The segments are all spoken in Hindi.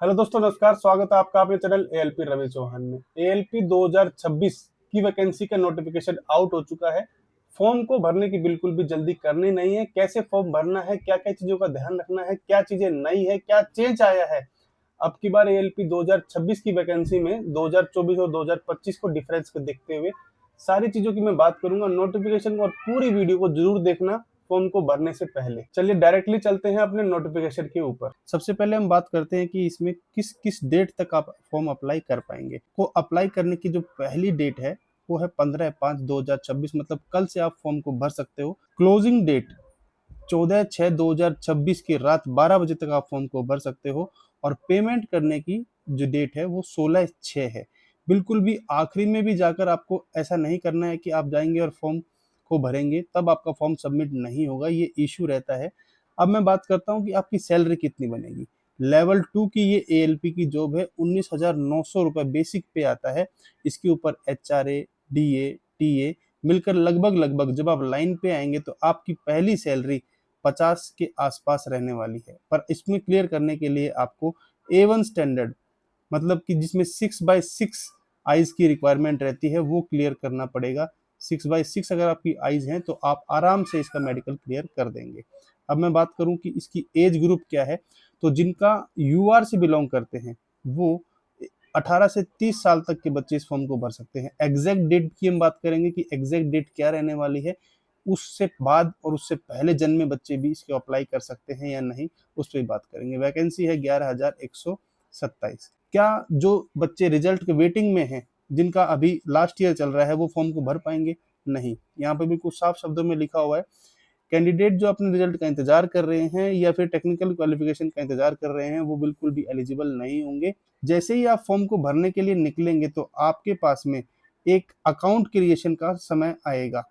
हेलो दोस्तों, नमस्कार। स्वागत है आपका अपने चैनल एएलपी रवि चौहान में। एएलपी 2026 की वैकेंसी का नोटिफिकेशन आउट हो चुका है। फॉर्म को भरने की बिल्कुल भी जल्दी करनी नहीं है। कैसे फॉर्म भरना है, क्या क्या चीजों का ध्यान रखना है, क्या चीजें नई है, क्या चेंज आया है अब की बार एएलपी 2026 की वैकेंसी में 2024 और 2025 को डिफरेंस को देखते हुए सारी चीजों की मैं बात करूंगा। नोटिफिकेशन और पूरी वीडियो को जरूर देखना फॉर्म को भरने से पहले। चलिए डायरेक्टली चलते हैं अपने नोटिफिकेशन के ऊपर। सबसे पहले हम बात करते हैं कि इसमें किस किस डेट तक आप फॉर्म अप्लाई कर पाएंगे। को अप्लाई करने की जो पहली डेट है वो है 15/5/2026, मतलब कल से आप फॉर्म को भर सकते हो। क्लोजिंग डेट 14/6/2026 की रात 12 बजे तक आप फॉर्म को भर सकते हो। और पेमेंट करने की जो डेट है वो 16/6 है। बिल्कुल भी आखिरी में भी जाकर आपको ऐसा नहीं करना है कि आप जाएंगे और फॉर्म को भरेंगे तब आपका फॉर्म सबमिट नहीं होगा, ये इशू रहता है। अब मैं बात करता हूँ कि आपकी सैलरी कितनी बनेगी। लेवल 2 की ये एएलपी की जॉब है। 19,900 रुपये बेसिक पे आता है। इसके ऊपर एचआरए, डीए, टीए मिलकर लगभग लगभग जब आप लाइन पे आएंगे तो आपकी पहली सैलरी 50 के आसपास रहने वाली है। पर इसमें क्लियर करने के लिए आपको A1 स्टैंडर्ड, मतलब कि जिसमें 6/6 आइज की रिक्वायरमेंट रहती है, वो क्लियर करना पड़ेगा। 6/6 अगर आपकी आइज हैं तो आप आराम से इसका मेडिकल क्लियर कर देंगे। अब मैं बात करूं कि इसकी एज ग्रुप क्या है, तो जिनका यूआर से बिलोंग करते हैं वो 18 से 30 साल तक के बच्चे इस फॉर्म को भर सकते हैं। एग्जैक्ट डेट की हम बात करेंगे कि एग्जैक्ट डेट क्या रहने वाली है। उससे बाद और उससे पहले जन्मे बच्चे भी इसको अप्लाई कर सकते हैं या नहीं, उस पर बात करेंगे। वैकेंसी है 11,127। क्या जो बच्चे रिजल्ट के वेटिंग में हैं, जिनका अभी लास्ट ईयर चल रहा है, वो फॉर्म को भर पाएंगे? नहीं। यहाँ पे बिल्कुल साफ शब्दों में लिखा हुआ है, कैंडिडेट जो अपने रिजल्ट का इंतजार कर रहे हैं या फिर टेक्निकल क्वालिफिकेशन का इंतजार कर रहे हैं वो बिल्कुल भी एलिजिबल नहीं होंगे। जैसे ही आप फॉर्म को भरने के लिए निकलेंगे तो आपके पास में एक अकाउंट क्रिएशन का समय आएगा।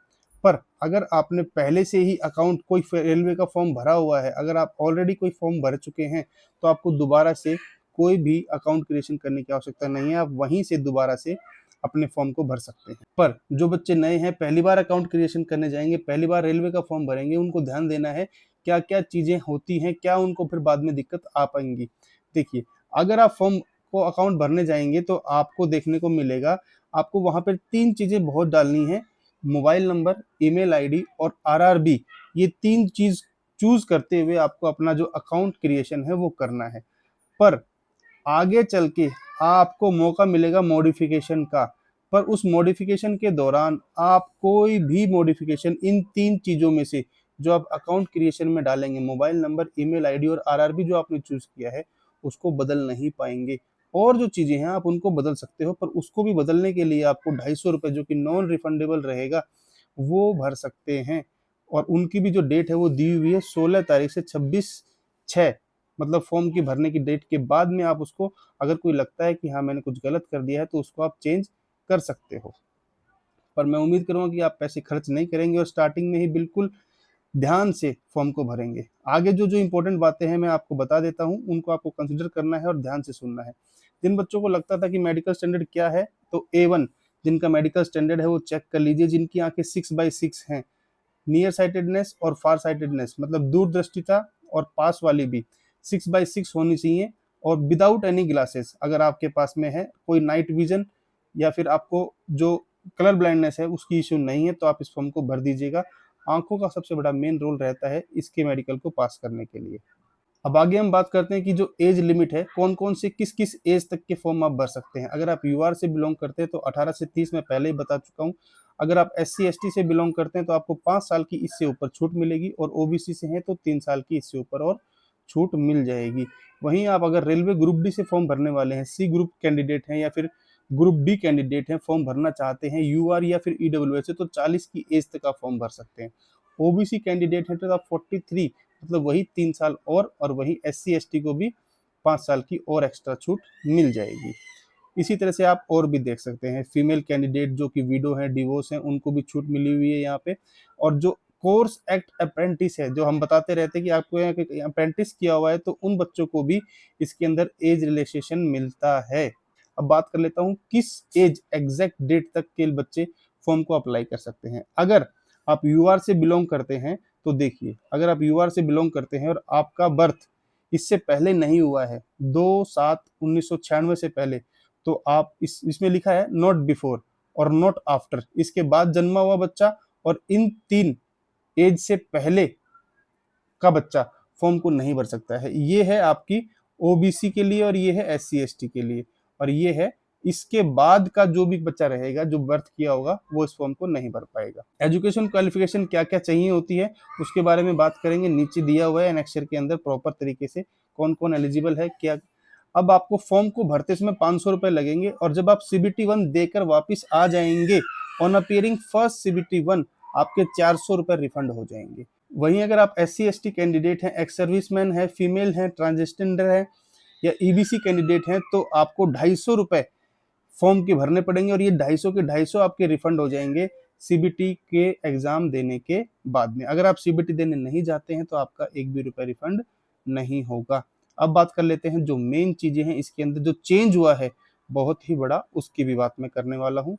पर अगर आपने पहले से ही अकाउंट, कोई रेलवे का फॉर्म भरा हुआ है, अगर आप ऑलरेडी कोई फॉर्म भर चुके हैं तो आपको दोबारा से कोई भी अकाउंट क्रिएशन करने की आवश्यकता नहीं है। आप वहीं से दोबारा से अपने फॉर्म को भर सकते हैं। पर जो बच्चे नए हैं, पहली बार अकाउंट क्रिएशन करने जाएंगे, पहली बार रेलवे का फॉर्म भरेंगे, उनको ध्यान देना है क्या क्या चीजें होती हैं, क्या उनको फिर बाद में दिक्कत आ पाएंगी। देखिए, अगर आप फॉर्म को अकाउंट भरने जाएंगे तो आपको देखने को मिलेगा, आपको वहां पर 3 चीजें बहुत डालनी है: मोबाइल नंबर, ईमेल आईडी और आरआरबी। ये 3 चीज चूज करते हुए आपको अपना जो अकाउंट क्रिएशन है वो करना है। पर आगे चल के आपको मौका मिलेगा मॉडिफिकेशन का। पर उस मॉडिफिकेशन के दौरान आप कोई भी मॉडिफिकेशन इन 3 चीज़ों में से जो आप अकाउंट क्रिएशन में डालेंगे, मोबाइल नंबर, ईमेल आईडी और आरआरबी जो आपने चूज किया है, उसको बदल नहीं पाएंगे। और जो चीज़ें हैं आप उनको बदल सकते हो, पर उसको भी बदलने के लिए आपको 250 रुपये, जो कि नॉन रिफंडेबल रहेगा, वो भर सकते हैं। और उनकी भी जो डेट है वो दी हुई है 16 तारीख से 26/6, मतलब फॉर्म की भरने की डेट के बाद में आप उसको, अगर कोई लगता है कि हाँ मैंने कुछ गलत कर दिया है, तो उसको आप चेंज कर सकते हो। पर मैं उम्मीद करूंगा कि आप पैसे खर्च नहीं करेंगे और स्टार्टिंग में ही बिल्कुल ध्यान से फॉर्म को भरेंगे। आगे जो जो इंपॉर्टेंट बातें हैं मैं आपको बता देता हूँ, उनको आपको कंसिडर करना है और ध्यान से सुनना है। जिन बच्चों को लगता था कि मेडिकल स्टैंडर्ड क्या है, तो A1 जिनका मेडिकल स्टैंडर्ड है वो चेक कर लीजिए। जिनकी आंखें 6/6 हैं, नियर साइटेडनेस और फार साइटेडनेस, मतलब दूरदृष्टिता और पास वाली भी 6/6 होनी चाहिए। और विदाउट एनी ग्लासेस, अगर आपके पास में है कोई नाइट विजन या फिर आपको जो कलर ब्लाइंडनेस है उसकी इश्यू नहीं है, तो आप इस फॉर्म को भर दीजिएगा। आंखों का सबसे बड़ा मेन रोल रहता है इसके मेडिकल को पास करने के लिए। अब आगे हम बात करते हैं कि जो एज लिमिट है, कौन कौन से किस किस एज तक के फॉर्म आप भर सकते हैं। अगर आप यूआर से बिलोंग करते हैं तो 18 से 30 में पहले ही बता चुका हूँ। अगर आप SC ST से बिलोंग करते हैं तो आपको 5 साल की इससे ऊपर छूट मिलेगी, और ओबीसी से हैं तो 3 साल की इससे ऊपर और छूट मिल जाएगी। वहीं आप अगर रेलवे ग्रुप डी से फॉर्म भरने वाले हैं, सी ग्रुप कैंडिडेट हैं या फिर ग्रुप डी कैंडिडेट हैं, फॉर्म भरना चाहते हैं यूआर या फिर ईडब्ल्यूएस से, तो 40 की एज तक आप फॉर्म भर सकते हैं। ओबीसी कैंडिडेट हैं तो आप 43, मतलब वही 3 साल और वही SC ST को भी 5 साल की और एक्स्ट्रा छूट मिल जाएगी। इसी तरह से आप और भी देख सकते हैं, फीमेल कैंडिडेट जो कि विडो हैं, डिवोर्स हैं, उनको भी छूट मिली हुई है यहाँ पे। और जो कोर्स एक्ट अप्रेंटिस है, जो हम बताते रहते हैं कि आपको यहाँ अप्रेंटिस किया हुआ है, तो उन बच्चों को भी इसके अंदर एज रिलैक्सेशन मिलता है। अब बात कर लेता हूँ किस एज एग्जैक्ट डेट तक के बच्चे फॉर्म को अप्लाई कर सकते हैं। अगर आप यूआर से बिलोंग करते हैं तो देखिए, अगर आप यूआर से बिलोंग करते हैं और आपका बर्थ इससे पहले नहीं हुआ है 2/7/1996 से पहले, तो आप इसमें लिखा है नॉट बिफोर और नॉट आफ्टर, इसके बाद जन्मा हुआ बच्चा और इन 3 एज से पहले का बच्चा फॉर्म को नहीं भर सकता है। ये है आपकी ओबीसी के लिए और ये है एससी एसटी के लिए, और ये है इसके बाद का जो भी बच्चा रहेगा जो बर्थ किया होगा वो इस फॉर्म को नहीं भर पाएगा। एजुकेशन क्वालिफिकेशन क्या क्या चाहिए होती है उसके बारे में बात करेंगे, नीचे दिया हुआ है एनेक्सर के अंदर प्रॉपर तरीके से कौन कौन एलिजिबल है क्या। अब आपको फॉर्म को भरते समय 500 रुपए लगेंगे और जब आप सीबीटी 1 देकर वापिस आ जाएंगे ऑन अपियरिंग फर्स्ट सीबीटी 1 आपके 400 रुपए रिफंड हो जाएंगे। वहीं अगर आप एससी एसटी कैंडिडेट हैं, एक्स सर्विसमैन है, फीमेल है, ट्रांसजेंडर है या ईबीसी कैंडिडेट हैं तो आपको 250 रुपए फॉर्म के भरने पड़ेंगे और ये 250 के 250 आपके रिफंड हो जाएंगे सीबीटी के एग्जाम देने के बाद में। अगर आप सीबीटी देने नहीं जाते हैं तो आपका 1 भी रुपया रिफंड नहीं होगा। अब बात कर लेते हैं जो मेन चीजें हैं इसके अंदर जो चेंज हुआ है बहुत ही बड़ा, उसकी भी बात मैं करने वाला हूँ।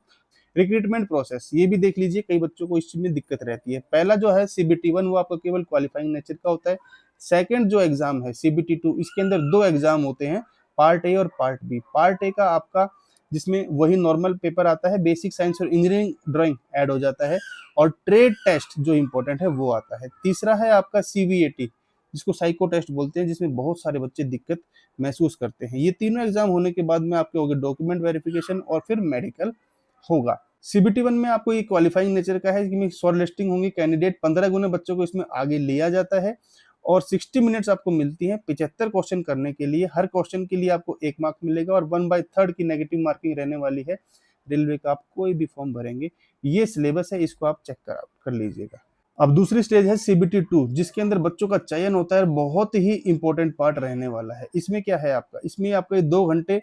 रिक्रूटमेंट प्रोसेस ये भी देख लीजिए, कई बच्चों को इस चीज में दिक्कत रहती है। पहला जो है सीबीटी 1 वो आपका केवल क्वालिफाइंग नेचर का होता है। सेकंड जो एग्जाम है सीबीटी 2 इसके अंदर 2 एग्जाम होते हैं, पार्ट ए और पार्ट बी। पार्ट ए का आपका जिसमें वही नॉर्मल पेपर आता है, बेसिक साइंस और इंजीनियरिंग ड्राइंग ऐड हो जाता है और ट्रेड टेस्ट जो इंपॉर्टेंट है वो आता है। तीसरा है आपका सीवीएटी जिसको साइको टेस्ट बोलते हैं, जिसमें बहुत सारे बच्चे दिक्कत महसूस करते हैं। ये तीनों एग्जाम होने के बाद में आपके होंगे डॉक्यूमेंट वेरिफिकेशन और फिर मेडिकल होगा। सीबीटी 1 में आपको ये क्वालिफाइंग नेचर का है कि शॉर्ट लिस्टिंग होंगी, कैंडिडेट 15 गुने बच्चों को इसमें आगे लिया जाता है और 60 मिनट्स आपको मिलती है 75 क्वेश्चन करने के लिए। हर क्वेश्चन के लिए आपको 1 मार्क मिलेगा और 1/3 की नेगेटिव मार्किंग रहने वाली है। रेलवे का आप कोई भी फॉर्म भरेंगे ये सिलेबस है, इसको आप चेक कर लीजिएगा। अब दूसरी स्टेज है सीबीटी 2 जिसके अंदर बच्चों का चयन होता है, बहुत ही इंपॉर्टेंट पार्ट रहने वाला है। इसमें क्या है आपका, इसमें आपका 2 घंटे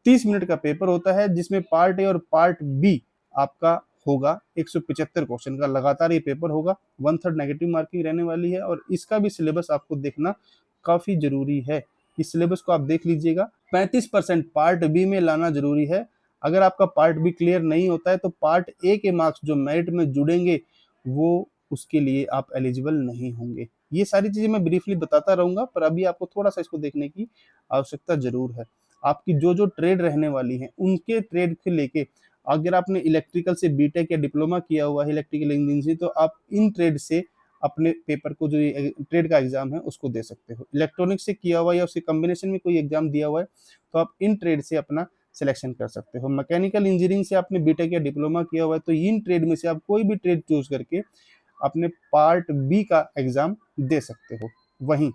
30 मिनट का पेपर होता है जिसमें पार्ट ए और पार्ट बी आपका होगा 175 क्वेश्चन का लगातार ये पेपर होगा। 1/3 नेगेटिव मार्किंग रहने वाली है और इसका भी सिलेबस आपको देखना काफी जरूरी है। इस सिलेबस को आप देख लीजिएगा। 35% पार्ट बी में लाना जरूरी है। अगर आपका पार्ट बी क्लियर नहीं होता है तो पार्ट ए के मार्क्स जो मेरिट में जुड़ेंगे वो उसके लिए आप एलिजिबल नहीं होंगे। ये सारी चीजें मैं ब्रीफली बताता रहूंगा पर अभी आपको थोड़ा सा इसको देखने की आवश्यकता जरूर है। आपकी जो जो ट्रेड रहने वाली है उनके ट्रेड से लेके, अगर आपने इलेक्ट्रिकल से बीटेक या डिप्लोमा किया हुआ है इलेक्ट्रिकल इंजीनियरिंग से तो आप इन ट्रेड से अपने पेपर को जो ट्रेड का एग्जाम है उसको दे सकते हो। इलेक्ट्रॉनिक्स से किया हुआ या उसके कॉम्बिनेशन में कोई एग्जाम दिया हुआ है तो आप इन ट्रेड से अपना सिलेक्शन कर सकते हो। मैकेनिकल इंजीनियरिंग से आपने बीटेक या डिप्लोमा किया हुआ है तो इन ट्रेड में से आप कोई भी ट्रेड चूज करके अपने पार्ट बी का एग्जाम दे सकते हो। वहीं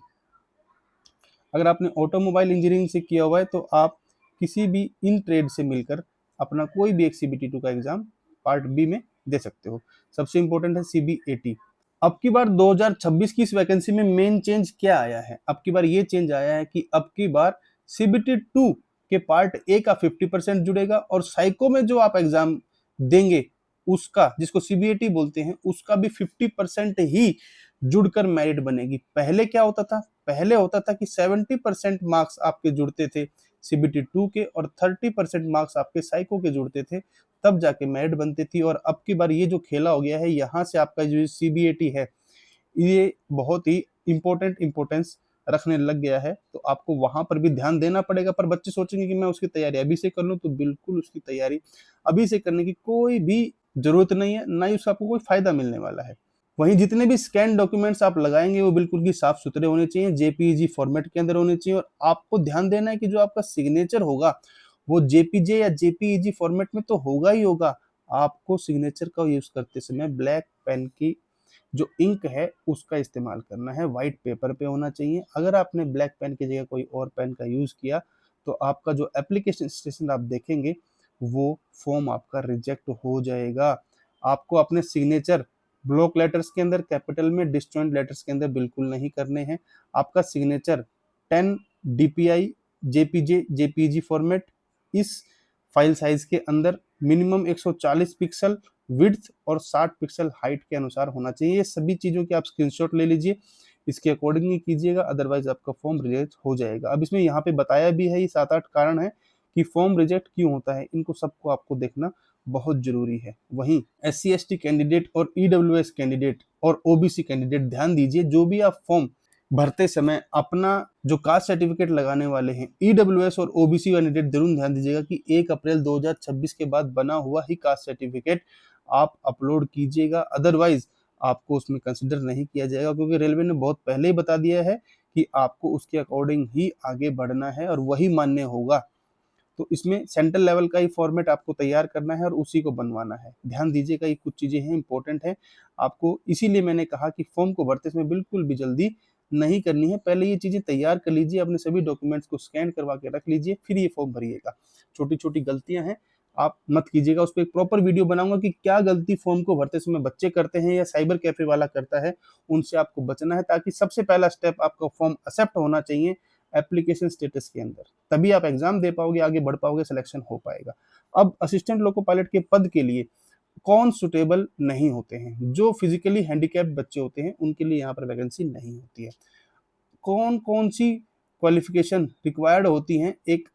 अगर आपने ऑटोमोबाइल इंजीनियरिंग से किया हुआ है तो आप किसी भी इन ट्रेड से मिलकर अपना कोई भी एक सीबीटी 2 का एग्जाम पार्ट बी में दे सकते हो। सबसे इंपॉर्टेंट है सीबीएटी। अब की बार 2026 की इस वैकेंसी में मेन चेंज क्या आया है, अब की बार ये चेंज आया है कि अब की बार सीबीटी 2 के पार्ट ए का 50% जुड़ेगा और साइको में जो आप एग्जाम देंगे उसका, जिसको सीबीएटी बोलते हैं, उसका भी 50% ही जुड़कर मेरिट बनेगी। पहले क्या होता था, पहले होता था कि 70% मार्क्स आपके जुड़ते थे सीबीटी 2 के और 30% मार्क्स आपके साइको के जुड़ते थे, तब जाके मेरिट बनती थी। और अब की बार ये जो खेला हो गया है, यहाँ से आपका जो सीबीएटी है ये बहुत ही इम्पोर्टेंस रखने लग गया है, तो आपको वहां पर भी ध्यान देना पड़ेगा। पर बच्चे सोचेंगे कि मैं उसकी तैयारी अभी से कर लूं, तो बिल्कुल उसकी तैयारी अभी से करने की कोई भी जरूरत नहीं है, ना ही उसका आपको कोई फायदा मिलने वाला है। वहीं जितने भी स्कैन डॉक्यूमेंट्स आप लगाएंगे वो बिल्कुल भी साफ सुथरे होने चाहिए, जेपीईजी फॉर्मेट के अंदर होने चाहिए। और आपको ध्यान देना है कि जो आपका सिग्नेचर होगा वो जेपीजे या जेपीईजी फॉर्मेट में तो होगा ही होगा। आपको सिग्नेचर का यूज करते समय ब्लैक पेन की जो इंक है उसका इस्तेमाल करना है, व्हाइट पेपर पे होना चाहिए। अगर आपने ब्लैक पेन की जगह कोई और पेन का यूज किया तो आपका जो एप्लीकेशन स्टेशन आप देखेंगे वो फॉर्म आपका रिजेक्ट हो जाएगा। आपको अपने सिग्नेचर ब्लॉक लेटर्स के अंदर, कैपिटल में, डिस्जॉइंट लेटर्स के अंदर बिल्कुल नहीं करने हैं। आपका signature 10 DPI, JPG, JPG format इस फाइल साइज के अंदर मिनिमम 140 पिक्सल विड्थ और 60 पिक्सल हाइट के अनुसार होना चाहिए। ये सभी चीजों की आप स्क्रीनशॉट ले लीजिए, इसके अकॉर्डिंग ही कीजिएगा, अदरवाइज आपका फॉर्म रिजेक्ट हो जाएगा। अब इसमें यहाँ पे बताया भी है, ये 7-8 कारण है कि फॉर्म रिजेक्ट क्यों होता है, इनको सबको आपको देखना बहुत जरूरी है। वहीं SC ST कैंडिडेट और EWS कैंडिडेट और OBC कैंडिडेट ध्यान दीजिए, जो भी आप फॉर्म भरते समय अपना जो कास्ट सर्टिफिकेट लगाने वाले हैं, ईडब्ल्यूएस और ओबीसी कैंडिडेट जरूर ध्यान दीजिएगा कि 1 अप्रैल 2026 के बाद बना हुआ ही कास्ट सर्टिफिकेट आप अपलोड कीजिएगा, अदरवाइज आपको उसमें कंसिडर नहीं किया जाएगा, क्योंकि रेलवे ने बहुत पहले ही बता दिया है कि आपको उसके अकॉर्डिंग ही आगे बढ़ना है और वही मान्य होगा। तो इसमें सेंट्रल लेवल का ही फॉर्मेट आपको तैयार करना है और उसी को बनवाना है। ध्यान दीजिएगा, ये कुछ चीज़ें हैं, इंपॉर्टेंट है आपको, इसीलिए मैंने कहा कि फॉर्म को भरते समय बिल्कुल भी जल्दी नहीं करनी है। पहले ये चीज़ें तैयार कर लीजिए, अपने सभी डॉक्यूमेंट्स को स्कैन करवा के रख लीजिए, फिर ये फॉर्म भरिएगा। छोटी-छोटी गलतियाँ हैं, आप मत कीजिएगा। उस पे एक प्रॉपर वीडियो बनाऊँगा कि क्या गलती फॉर्म को भरते समय बच्चे करते हैं या साइबर कैफ़े वाला करता है, उनसे आपको बचना है, ताकि सबसे पहला स्टेप आपका फॉर्म एक्सेप्ट होना चाहिए एप्लीकेशन स्टेटस के अंदर, तभी आप एग्जाम दे पाओगे, आगे बढ़ पाओगे, सिलेक्शन हो पाएगा। अब असिस्टेंट लोको पायलट के पद के लिए कौन सुटेबल नहीं होते हैं? जो फिजिकली हैंडीकैप्ड बच्चे होते हैं उनके लिए यहाँ पर वैकेंसी नहीं होती है। कौन कौन सी क्वालिफिकेशन रिक्वायर्ड होती हैं एक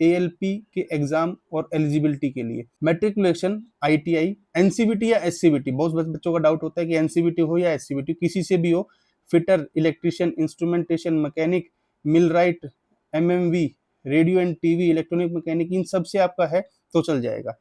एएलपी के एग्जाम और एलिजिबिलिटी के लिए? मैट्रिकुलेशन, आईटीआई, एनसीवीटी या एससीवीटी। बहुत बच्चों का डाउट होता है कि एनसीवीटी हो या एससीवीटी, किसी से भी हो। Fitter, electrician, instrumentation, mechanic, millwright, MMV, radio and TV, electronic mechanic, इन सब से आपका है तो चल जाएगा।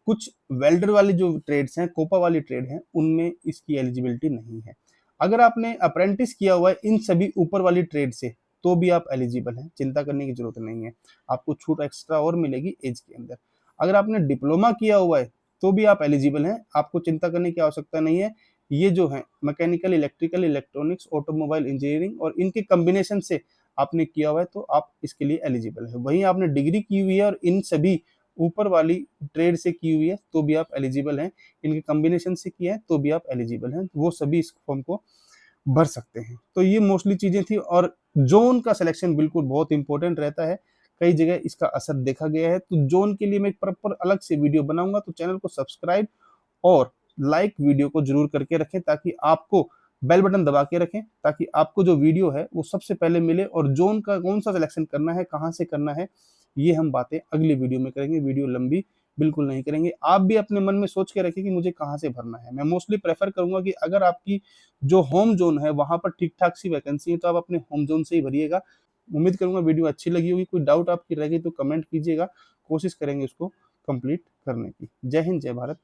कुछ वेल्डर वाली जो ट्रेड्स हैं, कोपा वाली ट्रेड हैं, उनमें इसकी एलिजिबिलिटी नहीं है। अगर आपने अप्रेंटिस किया हुआ है इन सभी ऊपर वाली ट्रेड से, तो भी आप एलिजिबल हैं, चिंता करने की जरूरत नहीं है। आपको छूट एक्स्ट्रा और मिलेगी एज के अंदर। अगर आपने डिप्लोमा किया हुआ है तो भी आप एलिजिबल हैं, आपको चिंता करने की आवश्यकता नहीं है। ये जो है mechanical, electrical, electronics, automobile engineering और इनके कॉम्बिनेशन से आपने किया हुआ है तो आप इसके लिए एलिजिबल है। वहीं आपने डिग्री की हुई है और इन सभी ऊपर वाली ट्रेड से की हुई है तो भी आप एलिजिबल हैं, इनके कॉम्बिनेशन से किया है तो भी आप एलिजिबल हैं, वो सभी इस फॉर्म को भर सकते हैं। तो ये मोस्टली चीजें थी। और जोन का सिलेक्शन बिल्कुल बहुत इंपॉर्टेंट रहता है, कई जगह इसका असर देखा गया है। तो जोन के लिए मैं एक प्रॉपर अलग से वीडियो बनाऊंगा, तो चैनल को सब्सक्राइब और लाइक वीडियो को जरूर करके रखें, ताकि आपको बेल बटन दबा के रखें, ताकि आपको जो वीडियो है वो सबसे पहले मिले। और जोन का कौन सा सिलेक्शन करना है, कहाँ से करना है, ये हम बातें अगली वीडियो में करेंगे। वीडियो लंबी बिल्कुल नहीं करेंगे। आप भी अपने मन में सोच के रखें कि मुझे कहाँ से भरना है। मैं मोस्टली प्रेफर करूंगा कि अगर आपकी जो होम जोन है वहां पर ठीक ठाक सी वैकेंसी है तो आप अपने होम जोन से ही भरिएगा। उम्मीद करूंगा वीडियो अच्छी लगी होगी। कोई डाउट आपकी रहेगी तो कमेंट कीजिएगा, कोशिश करेंगे उसको कंप्लीट करने की। जय हिंद, जय भारत।